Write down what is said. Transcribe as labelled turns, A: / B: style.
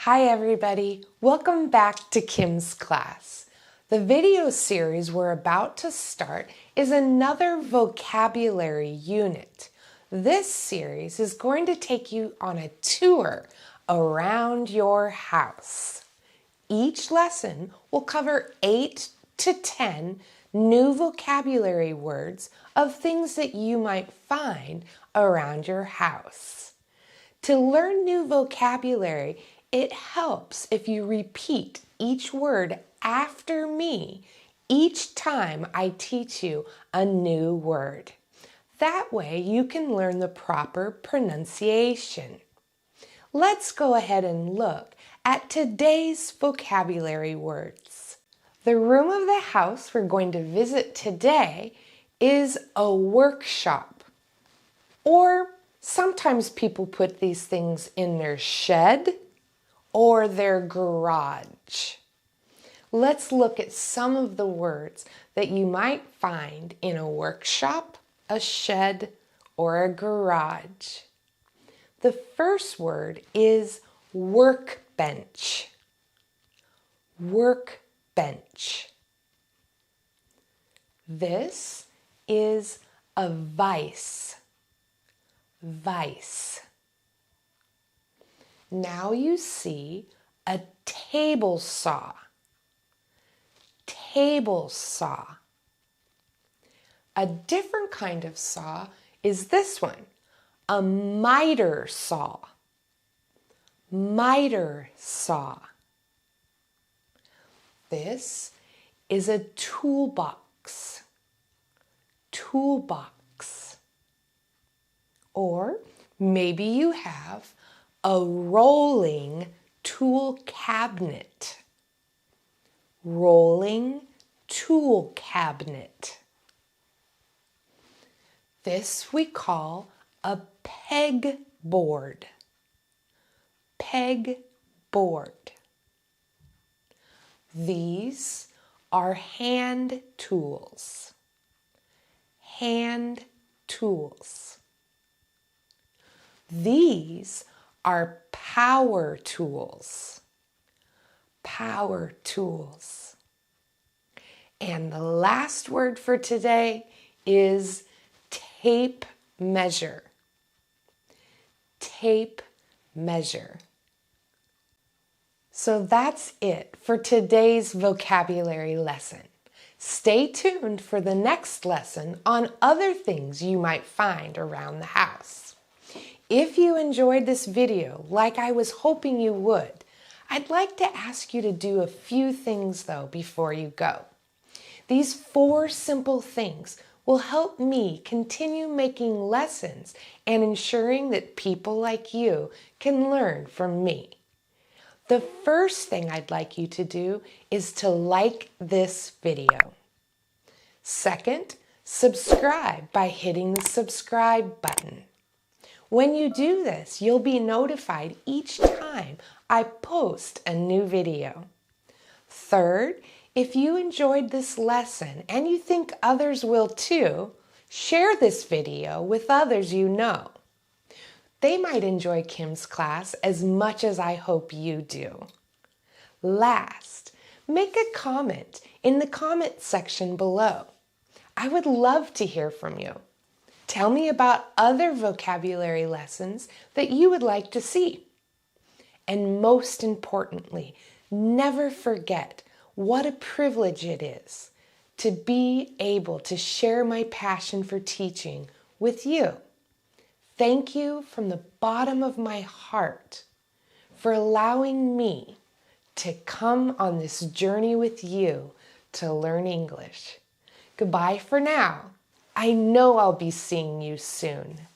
A: Hi everybody, welcome back to Kim's class. The video series we're about to start is another vocabulary unit. This series is going to take you on a tour around your house. Each lesson will cover 8 to 10 new vocabulary words of things that you might find around your house. To learn new vocabulary, it helps if you repeat each word after me each time I teach you a new word. That way you can learn the proper pronunciation. Let's go ahead and look at today's vocabulary words. The room of the house we're going to visit today is a workshop, or sometimes people put these things in their shed or their garage. Let's look at some of the words that you might find in a workshop, a shed, or a garage. The first word is workbench. Workbench. This is a vise. Vise. Now you see a table saw. Table saw. A different kind of saw is this one, a miter saw. Miter saw. This is a toolbox. Toolbox. Or maybe you have a rolling tool cabinet. Rolling tool cabinet. This we call a pegboard. Pegboard. These are hand tools. Hand tools. These are power tools. Power tools. And the last word for today is tape measure. Tape measure. So that's it for today's vocabulary lesson. Stay tuned for the next lesson on other things you might find around the house. If you enjoyed this video like I was hoping you would, I'd like to ask you to do a few things though before you go. These 4 simple things will help me continue making lessons and ensuring that people like you can learn from me. The first thing I'd like you to do is to like this video. Second, subscribe by hitting the subscribe button. When you do this, you'll be notified each time I post a new video. Third, if you enjoyed this lesson and you think others will too, share this video with others you know. They might enjoy Kim's class as much as I hope you do. Last, make a comment in the comment section below. I would love to hear from you. Tell me about other vocabulary lessons that you would like to see. And most importantly, never forget what a privilege it is to be able to share my passion for teaching with you. Thank you from the bottom of my heart for allowing me to come on this journey with you to learn English. Goodbye for now. I know I'll be seeing you soon.